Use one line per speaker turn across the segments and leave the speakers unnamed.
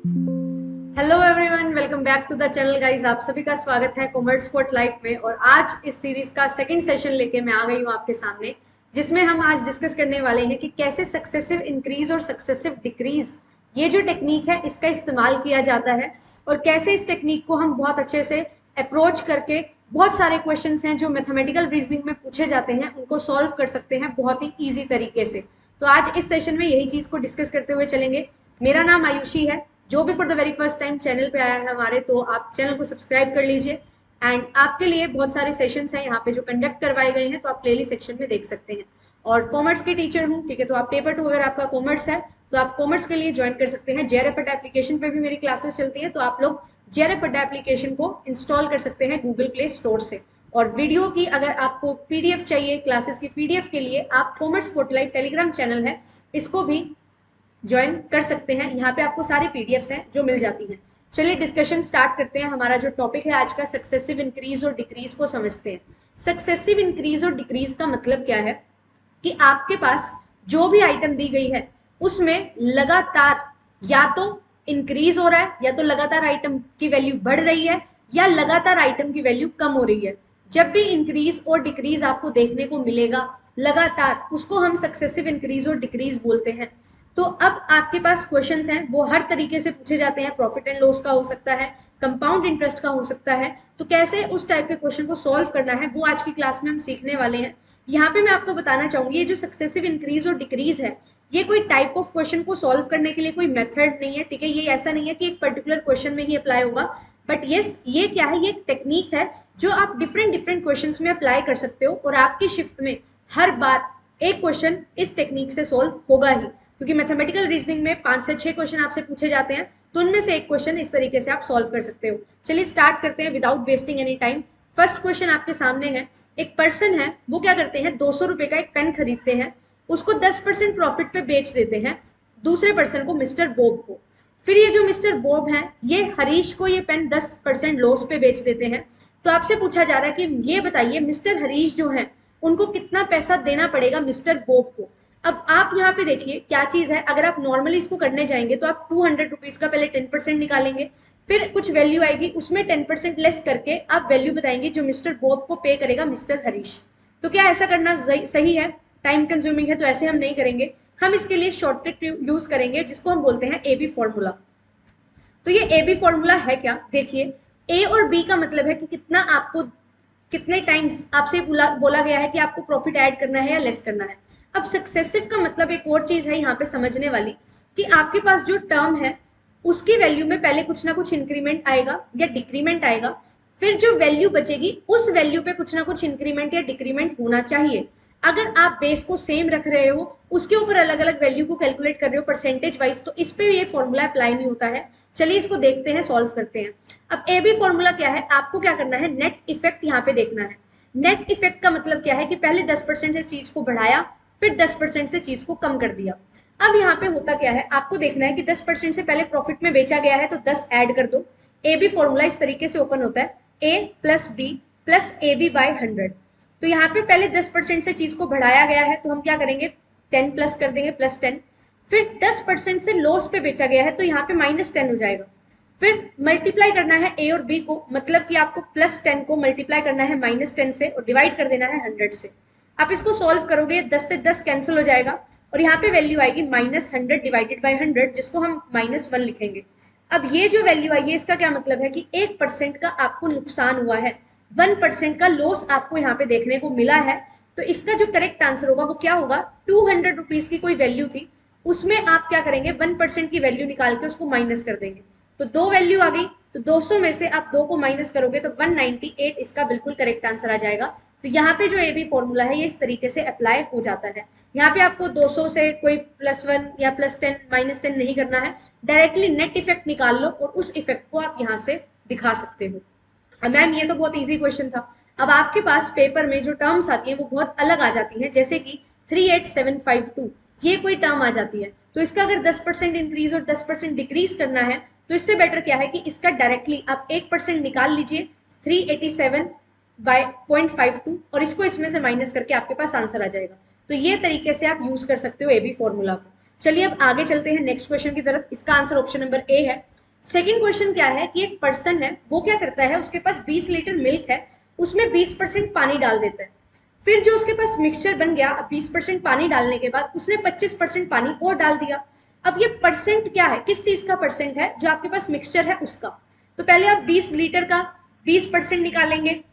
Hello everyone, welcome back to the channel guys. आप सभी का स्वागत है कॉमर्स स्पॉट लाइफ में। और आज इस सीरीज का सेकंड सेशन लेके मैं आ गई हूँ आपके सामने, जिसमें हम आज डिस्कस करने वाले हैं कि कैसे सक्सेसिव इंक्रीज और सक्सेसिव डिक्रीज, ये जो टेक्निक है इसका इस्तेमाल किया जाता है, और कैसे इस टेक्निक को हम बहुत अच्छे से अप्रोच करके बहुत सारे क्वेश्चंस हैं जो मैथमेटिकल रीजनिंग में पूछे जाते हैं उनको सॉल्व कर सकते हैं बहुत ही ईजी तरीके से। तो आज इस सेशन में यही चीज को डिस्कस करते हुए चलेंगे। मेरा नाम आयुषी है। जो भी for the very first time channel पे आया है हमारे, तो आप चैनल को सब्सक्राइब कर लीजिए। एंड आपके लिए बहुत सारे सेशंस हैं यहाँ पे जो कंडक्ट करवाए गए हैं, तो आप प्लेलिस्ट सेक्शन में देख सकते हैं। और कॉमर्स की टीचर हूँ, ठीक है, तो आप पेपर 2 अगर आपका कॉमर्स है तो आप कॉमर्स के लिए ज्वाइन कर सकते हैं। जेआरएफ एप्लीकेशन पे भी मेरी क्लासेस चलती है, तो आप लोग जेआरएफ एप्लीकेशन को इंस्टॉल कर सकते हैं गूगल प्ले स्टोर से। और वीडियो की अगर आपको पीडीएफ चाहिए क्लासेस की, पीडीएफ के लिए आप कॉमर्स स्पॉटलाइट टेलीग्राम चैनल है, इसको भी ज्वाइन कर सकते हैं। यहाँ पे आपको सारी पीडीएफ्स हैं जो मिल जाती हैं। चलिए डिस्कशन स्टार्ट करते हैं। हमारा जो टॉपिक है आज का, सक्सेसिव इंक्रीज और डिक्रीज को समझते हैं। सक्सेसिव इंक्रीज और डिक्रीज का मतलब क्या है कि आपके पास जो भी आइटम दी गई है उसमें लगातार या तो इंक्रीज हो रहा है, या तो लगातार आइटम की वैल्यू बढ़ रही है, या लगातार आइटम की वैल्यू कम हो रही है। जब भी इंक्रीज और डिक्रीज आपको देखने को मिलेगा लगातार, उसको हम सक्सेसिव इंक्रीज और डिक्रीज बोलते हैं। तो अब आपके पास क्वेश्चंस हैं वो हर तरीके से पूछे जाते हैं। प्रॉफिट एंड लॉस का हो सकता है, कंपाउंड इंटरेस्ट का हो सकता है। तो कैसे उस टाइप के क्वेश्चन को सॉल्व करना है वो आज की क्लास में हम सीखने वाले हैं। यहाँ पे मैं आपको बताना चाहूंगी, ये जो सक्सेसिव इंक्रीज और डिक्रीज है, ये कोई टाइप ऑफ क्वेश्चन को सॉल्व करने के लिए कोई मेथड नहीं है, ठीक है। ये ऐसा नहीं है कि एक पर्टिकुलर क्वेश्चन में ही अप्लाई होगा, बट यस, ये क्या है, ये एक टेक्निक है जो आप डिफरेंट डिफरेंट क्वेश्चन में अप्लाई कर सकते हो। और आपकी शिफ्ट में हर बार एक क्वेश्चन इस टेक्निक से सॉल्व होगा ही, क्योंकि मैथमेटिकल रीजनिंग में 5 से 6 क्वेश्चन आपसे पूछे जाते हैं, तो उनमें से एक क्वेश्चन इस तरीके से आप सॉल्व कर सकते हो। चलिए स्टार्ट करते हैं without wasting any time. First question आपके सामने है। एक पर्सन है, वो क्या करते हैं, 200 रुपए का एक पेन खरीदते हैं, उसको 10% प्रॉफिट पे बेच देते हैं दूसरे पर्सन को, मिस्टर बॉब को। फिर ये जो मिस्टर बॉब है, ये हरीश को ये पेन 10% लॉस पे बेच देते हैं। तो आपसे पूछा जा रहा है कि ये बताइए मिस्टर हरीश जो है उनको कितना पैसा देना पड़ेगा मिस्टर बॉब को। अब आप यहाँ पे देखिए क्या चीज है, अगर आप नॉर्मली इसको करने जाएंगे तो आप 200 रुपीज का पहले 10% निकालेंगे, फिर कुछ वैल्यू आएगी उसमें 10% लेस करके आप वैल्यू बताएंगे जो मिस्टर बॉब को पे करेगा मिस्टर हरीश। तो क्या ऐसा करना सही है? टाइम कंज्यूमिंग है, तो ऐसे हम नहीं करेंगे। हम इसके लिए शॉर्टकट यूज करेंगे जिसको हम बोलते हैं एबी फॉर्मूला। तो ये एबी फॉर्मूला है क्या, देखिए, ए और बी का मतलब है कि कितना आपको, कितने टाइम्स आपसे बोला गया है कि आपको प्रॉफिट ऐड करना है या लेस करना है। अब सक्सेसिव का मतलब एक और चीज है यहाँ पे समझने वाली, कि आपके पास जो टर्म है उसकी वैल्यू में पहले कुछ ना कुछ इंक्रीमेंट आएगा या डिक्रीमेंट आएगा, फिर जो वैल्यू बचेगी उस वैल्यू पे कुछ ना कुछ इंक्रीमेंट या डिक्रीमेंट होना चाहिए। अगर आप बेस को सेम रख रहे हो, उसके ऊपर अलग अलग वैल्यू को कैलकुलेट कर रहे हो परसेंटेज वाइज, तो इस पे ये फॉर्मूला अप्लाई नहीं होता है। चलिए इसको देखते हैं, सॉल्व करते हैं। अब ए बी फॉर्मूला क्या है, आपको क्या करना है, नेट इफेक्ट यहाँ पे देखना है। नेट इफेक्ट का मतलब क्या है कि पहले 10% से चीज को बढ़ाया, फिर 10% से चीज को कम कर दिया। अब यहाँ पे होता क्या है, आपको देखना है कि 10% से पहले प्रॉफिट में बेचा गया है तो 10 ऐड कर दो। ए बी फॉर्मूला इस तरीके से ओपन होता है, A plus B plus A B by 100। तो यहाँ पे पहले 10% से चीज को बढ़ाया गया है तो हम क्या करेंगे, 10 प्लस कर देंगे, प्लस 10। फिर 10% से लॉस पे बेचा गया है तो यहाँ पे -10 हो जाएगा। फिर मल्टीप्लाई करना है ए और बी को, मतलब कि आपको +10 को मल्टीप्लाई करना है -10 से और डिवाइड कर देना है 100 से। आप इसको सॉल्व करोगे, 10 से 10 कैंसिल हो जाएगा और यहाँ पे वैल्यू आएगी -100 डिवाइडेड बाय 100, जिसको हम -1 लिखेंगे। अब ये जो वैल्यू आई है इसका क्या मतलब है कि 1% का आपको नुकसान हुआ है, 1% का लॉस आपको यहाँ पे देखने को मिला है। तो इसका जो करेक्ट आंसर होगा वो क्या होगा, 200 रुपीज की कोई वैल्यू थी, उसमें आप क्या करेंगे, 1% की वैल्यू निकाल के उसको माइनस कर देंगे। तो 2 वैल्यू आ गई, तो 200 में से आप 2 को माइनस करोगे तो 198 इसका बिल्कुल करेक्ट आंसर आ जाएगा। तो यहाँ पे जो ए बी फॉर्मूला है ये इस तरीके से अप्लाई हो जाता है। यहाँ पे आपको 200 से कोई +1 या +10 -10 नहीं करना है, डायरेक्टली नेट इफेक्ट निकाल लो और उस इफेक्ट को आप यहाँ से दिखा सकते हो। मैम ये तो बहुत इजी क्वेश्चन था। अब आपके पास पेपर में जो टर्म्स आती है वो बहुत अलग आ जाती है, जैसे कि 38752 ये कोई टर्म आ जाती है, तो इसका अगर 10% इंक्रीज और 10% डिक्रीज करना है तो इससे बेटर क्या है कि इसका डायरेक्टली आप 1% निकाल लीजिए, 387/0.52, और इसको इसमें से माइनस करके आपके पास आंसर आ जाएगा। तो ये तरीके से आप यूज कर सकते हो ए बी फॉर्मूला को। चलिए अब आगे चलते हैं नेक्स्ट क्वेश्चन की तरफ। इसका आंसर ऑप्शन नंबर ए है। सेकेंड क्वेश्चन क्या है कि एक पर्सन है, वो क्या करता है, उसके पास 20 लीटर मिल्क है, उसमें 20% पानी डाल देता है। फिर जो उसके पास मिक्सचर बन गया, 20% पानी डालने के बाद उसने 25% पानी और डाल दिया। अब ये परसेंट क्या है, किस चीज का परसेंट है, जो आपके पास मिक्सचर है उसका। तो पहले आप 20 लीटर का 20% निकालेंगे।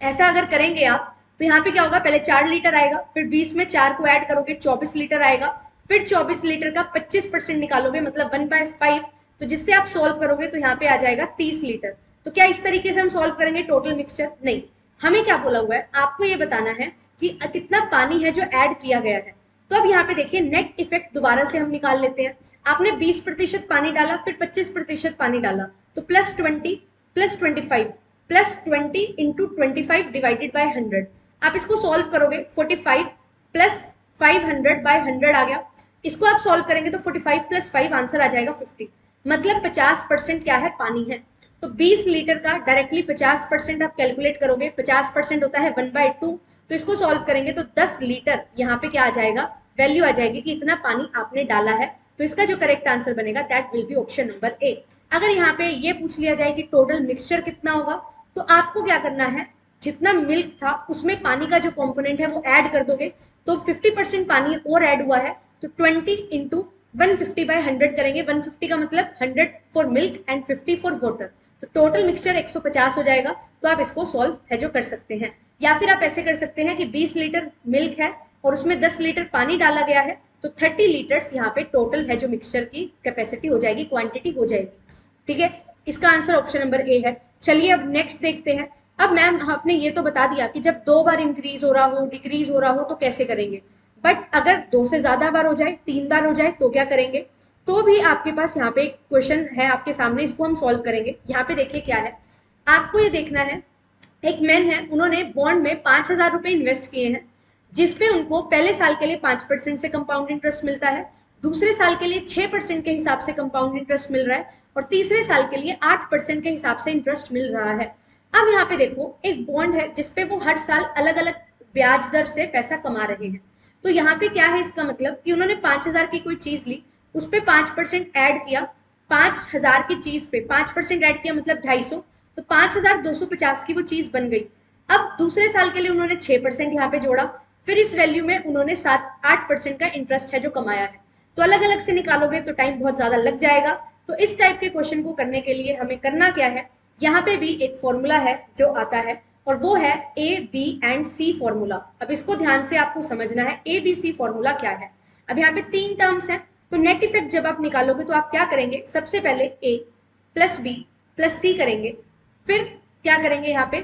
ऐसा अगर करेंगे आप तो यहाँ पे क्या होगा, पहले 4 लीटर आएगा, फिर 20 में 4 को ऐड करोगे 24 लीटर आएगा, फिर 24 लीटर का 25% निकालोगे मतलब 1/5, तो जिससे आप सॉल्व करोगे तो यहाँ पे आ जाएगा 30 लीटर। तो क्या इस तरीके से हम सॉल्व करेंगे टोटल मिक्सचर? नहीं, हमें क्या बोला हुआ है, आपको ये बताना है कि कितना पानी है जो ऐड किया गया है। तो अब यहाँ पे देखिए नेट इफेक्ट दोबारा से हम निकाल लेते हैं। आपने 20% पानी डाला, फिर 25% पानी डाला, तो +20 +25 +20 इंटू 25 डिवाइडेड बाय 100। आप इसको सॉल्व करोगे 45 प्लस 500 बाय 100 आ गया। इसको आप सॉल्व करेंगे तो 45 + 5 आंसर आ जाएगा 50, मतलब 50% क्या है, पानी है। तो 20 लीटर का डायरेक्टली 50% आप कैलकुलेट करोगे, 50% होता है 1/2, तो इसको सॉल्व करेंगे तो 10 लीटर यहाँ पे क्या आ जाएगा, वैल्यू आ जाएगी कि इतना पानी आपने डाला है। तो इसका जो करेक्ट आंसर बनेगा that will be option number A. अगर यहाँ पे ये पूछ लिया जाए कि टोटल मिक्सचर कितना होगा, तो आपको क्या करना है, जितना मिल्क था उसमें पानी का जो कंपोनेंट है वो ऐड कर दोगे। तो 50% पानी और ऐड हुआ है, तो 20 इंटू 150/100 करेंगे। 150 का मतलब 100 for milk and 50 for water, तो टोटल मिक्सचर 150 हो जाएगा। तो आप इसको सॉल्व है जो कर सकते हैं, या फिर आप ऐसे कर सकते हैं कि 20 लीटर मिल्क है और उसमें 10 लीटर पानी डाला गया है, तो 30 लीटर्स यहाँ पे टोटल है जो मिक्सचर की कैपेसिटी हो जाएगी, क्वांटिटी हो जाएगी। ठीक है, इसका आंसर ऑप्शन नंबर ए है। चलिए अब नेक्स्ट देखते हैं। अब मैम आपने ये तो बता दिया कि जब 2 बार इंक्रीज हो रहा हो, डिक्रीज हो रहा हो तो कैसे करेंगे, बट अगर 2 से ज्यादा बार हो जाए, 3 बार हो जाए तो क्या करेंगे? तो भी आपके पास यहाँ पे एक क्वेश्चन है आपके सामने, इसको हम सॉल्व करेंगे। यहाँ पे देखिए क्या है, आपको ये देखना है, एक मैन है, उन्होंने बॉन्ड में 5,000 रुपए इन्वेस्ट किए हैं, जिसपे उनको पहले साल के लिए 5% से कंपाउंड इंटरेस्ट मिलता है, दूसरे साल के लिए 6% के हिसाब से कंपाउंड इंटरेस्ट मिल रहा है, और तीसरे साल के लिए 8% के हिसाब से इंटरेस्ट मिल रहा है। अब यहाँ पे देखो एक बॉन्ड है जिसपे वो हर साल अलग अलग ब्याज दर से पैसा कमा रहे हैं। तो यहाँ पे क्या है, इसका मतलब कि उन्होंने 5,000 की कोई चीज ली, उस पर 5% ऐड किया, 5,000 की चीज पे 5% ऐड किया मतलब 250, तो 5,250 की वो चीज बन गई। अब दूसरे साल के लिए उन्होंने 6% यहाँ पे जोड़ा, फिर इस वैल्यू में उन्होंने 7-8% का इंटरेस्ट है जो कमाया है। तो अलग अलग से निकालोगे तो टाइम बहुत ज्यादा लग जाएगा। तो इस टाइप के क्वेश्चन को करने के लिए हमें करना क्या है, यहाँ पे भी एक फॉर्मूला है जो आता है, और वो है ABC फॉर्मूला। अब इसको ध्यान से आपको समझना है, ABC फॉर्मूला क्या है। अब यहाँ पे 3 टर्म्स हैं, तो नेट इफेक्ट जब आप निकालोगे तो आप क्या करेंगे, सबसे पहले A + B + C करेंगे, फिर क्या करेंगे यहाँ पे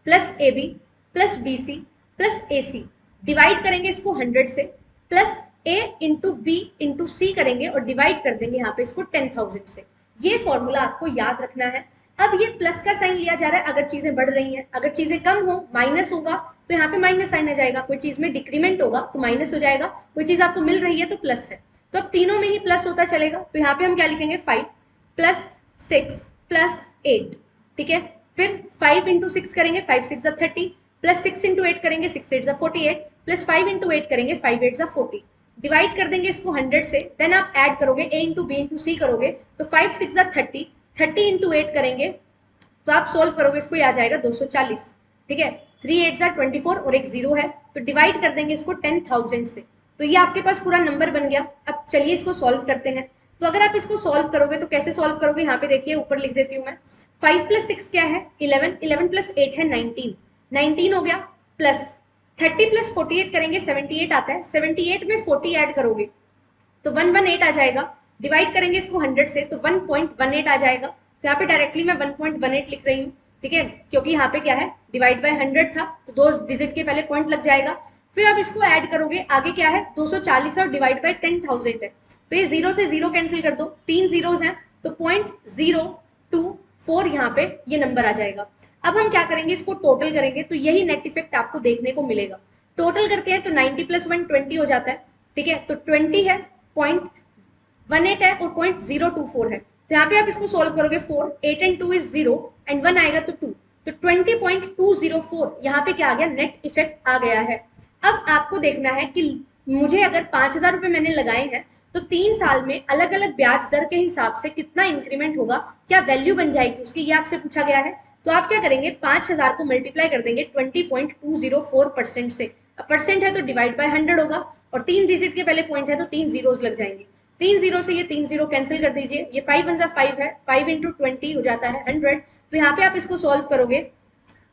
+AB + BC + AC, डिवाइड करेंगे इसको 100 से, plus A into B into C करेंगे और डिवाइड कर देंगे यहाँ पे इसको 10,000 से। ये फॉर्मूला आपको याद रखना है। अब ये प्लस का साइन लिया जा रहा है अगर चीजें बढ़ रही हैं, अगर चीजें कम हो, माइनस होगा तो यहाँ पे माइनस साइन आ जाएगा, कोई चीज में डिक्रीमेंट होगा तो माइनस हो जाएगा, कोई चीज आपको मिल रही है तो प्लस है। तो अब तीनों में ही प्लस होता चलेगा, तो यहाँ पे हम क्या लिखेंगे, 5 + 6 + 8। ठीक है, फिर 5 इंटू 6 करेंगे, 5 6 30, प्लस 6 इंटू 8 करेंगे, 6 8 48, प्लस 5 इंटू 8 करेंगे, 5 8 40, डिवाइड कर देंगे इसको 100 से, देन आप ऐड करोगे A into B into C करोगे, तो 5 6 30, 30 इंटू 8 करेंगे, तो आप सोल्व करोगे इसको, आ जाएगा 240। ठीक है, 3 8 24 और एक 0 है, तो डिवाइड कर देंगे इसको 10,000 से, तो ये आपके पास पूरा नंबर बन गया। अब चलिए इसको सॉल्व करते हैं। तो अगर आप इसको सॉल्व करोगे तो कैसे सॉल्व करोगे, यहाँ पे देखिए ऊपर लिख देती हूँ मैं। 5 + 6 क्या है, 11, 11 + 8 है 19, 19 हो गया, प्लस 30 + 48 करेंगे, 78 आता है, 78 में 40 ऐड करोगे तो 118 आ जाएगा, डिवाइड करेंगे इसको 100 से तो 1.18 आ जाएगा। तो यहाँ पे डायरेक्टली मैं 1.18 लिख रही हूँ, ठीक है, क्योंकि यहाँ पे क्या है, डिवाइड बाय 100 था तो 2 डिजिट के पहले पॉइंट लग जाएगा। फिर आप इसको ऐड करोगे, आगे क्या है 240 और डिवाइड बाय 10,000 है, तो ये 0 से 0 कैंसिल कर दो, 3 जीरोस हैं तो 0.024 यहाँ पे ये नंबर आ जाएगा। अब हम क्या करेंगे, इसको टोटल करेंगे तो यही नेट इफेक्ट आपको देखने को मिलेगा। टोटल करते हैं तो 90 + 1 20 हो जाता है। ठीक है, तो 20 है, 0.18 है और 0.024 है, तो यहाँ पे आप इसको सोल्व करोगे 4 8 and 2 is 0 and 1 आएगा तो 2, तो 20.204 यहाँ पे क्या आ गया, नेट इफेक्ट आ गया है। अब आपको देखना है कि मुझे अगर 5,000 रुपए मैंने लगाए हैं तो 3 साल में अलग अलग ब्याज दर के हिसाब से कितना इंक्रीमेंट होगा, क्या वैल्यू बन जाएगी उसकी, ये आपसे पूछा गया है। तो आप क्या करेंगे, 5000 को मल्टीप्लाई कर देंगे 20.204% से, परसेंट है तो डिवाइड बाय 100 होगा, और 3 डिजिट के पहले पॉइंट है तो 3 जीरोस लग जाएंगे। 3 जीरो से ये 3 जीरो कैंसिल कर दीजिए, ये 5 वन 5 है, 5 इंटू 20 हो जाता है 100। तो यहाँ पे आप इसको सॉल्व करोगे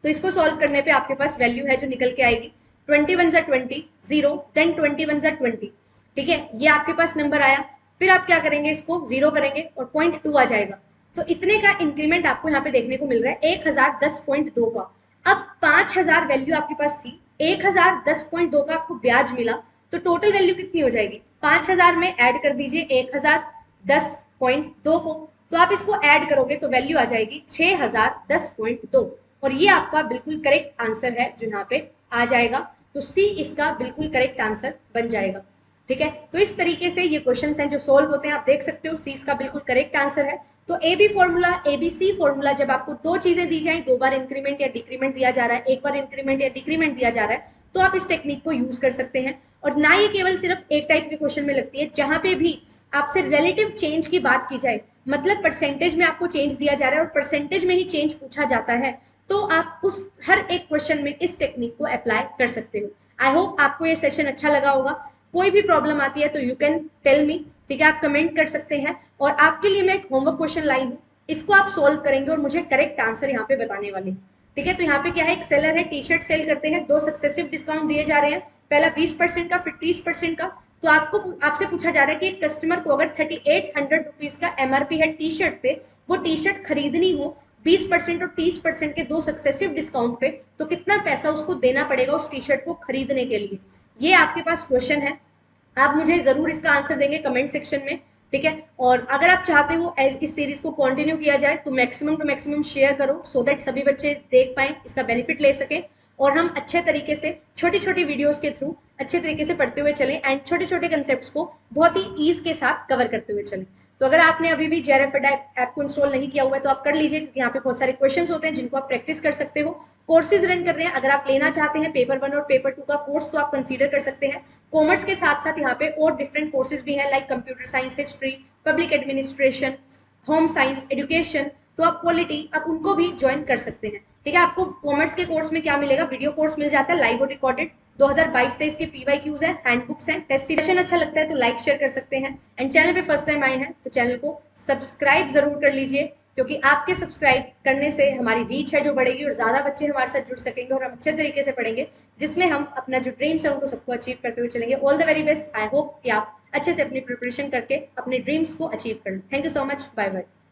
तो इसको सॉल्व करने पे आपके पास वैल्यू है जो निकल के आएगी 20 वन 20 जीरो, देन 20 वन 20, ठीक है, ये आपके पास नंबर आया। फिर आप क्या करेंगे, इसको जीरो करेंगे और 0.2 आ जाएगा। तो इतने का इंक्रीमेंट आपको यहाँ पे देखने को मिल रहा है 1010.2 का। अब 5000 वैल्यू आपके पास थी, 1010.2 का आपको ब्याज मिला, तो टोटल वैल्यू कितनी हो जाएगी, 5000 में ऐड कर दीजिए 1010.2 को, तो आप इसको ऐड करोगे तो वैल्यू आ जाएगी 6010.2, और ये आपका बिल्कुल करेक्ट आंसर है जो यहाँ पे आ जाएगा। तो सी इसका बिल्कुल करेक्ट आंसर बन जाएगा, ठीक है। तो इस तरीके से ये क्वेश्चंस हैं जो सोल्व होते हैं, आप देख सकते हो सी इसका बिल्कुल करेक्ट आंसर है। तो A B formula, ABC formula, जब आपको दो चीजें दी जाए, 2 बार इंक्रीमेंट या डिक्रीमेंट दिया जा रहा है, 1 बार इंक्रीमेंट या डिक्रीमेंट दिया जा रहा है, तो आप इस टेक्निक को यूज कर सकते हैं। और ना ये केवल सिर्फ एक टाइप के क्वेश्चन में लगती है, जहां पे भी आपसे रिलेटिव चेंज की बात की जाए, मतलब परसेंटेज में आपको चेंज दिया जा रहा है और परसेंटेज में ही चेंज पूछा जाता है, तो आप उस हर एक क्वेश्चन में इस टेक्निक को अप्लाई कर सकते हो। आई होप आपको ये सेशन अच्छा लगा होगा। कोई भी प्रॉब्लम आती है तो यू कैन टेल मी, ठीक है, आप कमेंट कर सकते हैं। और आपके लिए मैं एक होमवर्क क्वेश्चन लाई हूँ, इसको आप सोल्व करेंगे और मुझे करेक्ट आंसर यहाँ पे बताने वाले, ठीक है। तो यहाँ पे क्या है, एक सेलर है, टी शर्ट सेल करते हैं, 2 सक्सेसिव डिस्काउंट दिए जा रहे हैं, पहला 20% का, फिर 30% का। तो आपसे पूछा जा रहा है कि एक कस्टमर को अगर 3800 रुपीज का एमआरपी है टी शर्ट पे, वो टी शर्ट खरीदनी हो 20% और 30% के 2 सक्सेसिव डिस्काउंट पे, तो कितना पैसा उसको देना पड़ेगा उस टी शर्ट को खरीदने के लिए। ये आपके पास क्वेश्चन है, आप मुझे जरूर इसका आंसर देंगे कमेंट सेक्शन में, ठीक है। और अगर आप चाहते हो इस सीरीज को कंटिन्यू किया जाए तो मैक्सिमम टू मैक्सिमम शेयर करो, सो दैट सभी बच्चे देख पाए, इसका बेनिफिट ले सके, और हम अच्छे तरीके से छोटी छोटी वीडियोस के थ्रू अच्छे तरीके से पढ़ते हुए चलें एंड छोटे छोटे कंसेप्ट्स को बहुत ही ईज के साथ कवर करते हुए चलें। तो अगर आपने अभी भी जेआरएफ ऐप को इंस्टॉल नहीं किया हुआ है तो आप कर लीजिए, क्योंकि यहाँ पे बहुत सारे क्वेश्चंस होते हैं जिनको आप प्रैक्टिस कर सकते हो। कोर्सेज रन कर रहे हैं, अगर आप लेना चाहते हैं पेपर 1 और पेपर 2 का कोर्स तो आप कंसीडर कर सकते हैं। कॉमर्स के साथ साथ यहाँ पे और डिफरेंट कोर्सेज भी हैं, like computer science, history, public administration, home science, education, तो आप पॉलिटी, आप उनको भी ज्वाइन कर सकते हैं, ठीक है। आपको कॉमर्स के कोर्स में क्या मिलेगा, वीडियो कोर्स मिल जाता है लाइव और रिकॉर्डेड, 2022-23 के पीवाईक्यूज हैं, हैंडबुक्स हैं, टेस्ट सीरीज। अच्छा लगता है तो लाइक शेयर कर सकते हैं, एंड चैनल पे फर्स्ट टाइम आए हैं तो चैनल को सब्सक्राइब जरूर कर लीजिए, क्योंकि आपके सब्सक्राइब करने से हमारी रीच है जो बढ़ेगी और ज्यादा बच्चे हमारे साथ जुड़ सकेंगे और हम अच्छे तरीके से पढ़ेंगे, जिसमें हम अपना जो ड्रीम्स है उनको सबको अचीव करते हुए चलेंगे। All the very best, I hope कि आप अच्छे से अपनी प्रिपरेशन करके अपने ड्रीम्स को अचीव कर लें। Thank you so much, bye bye.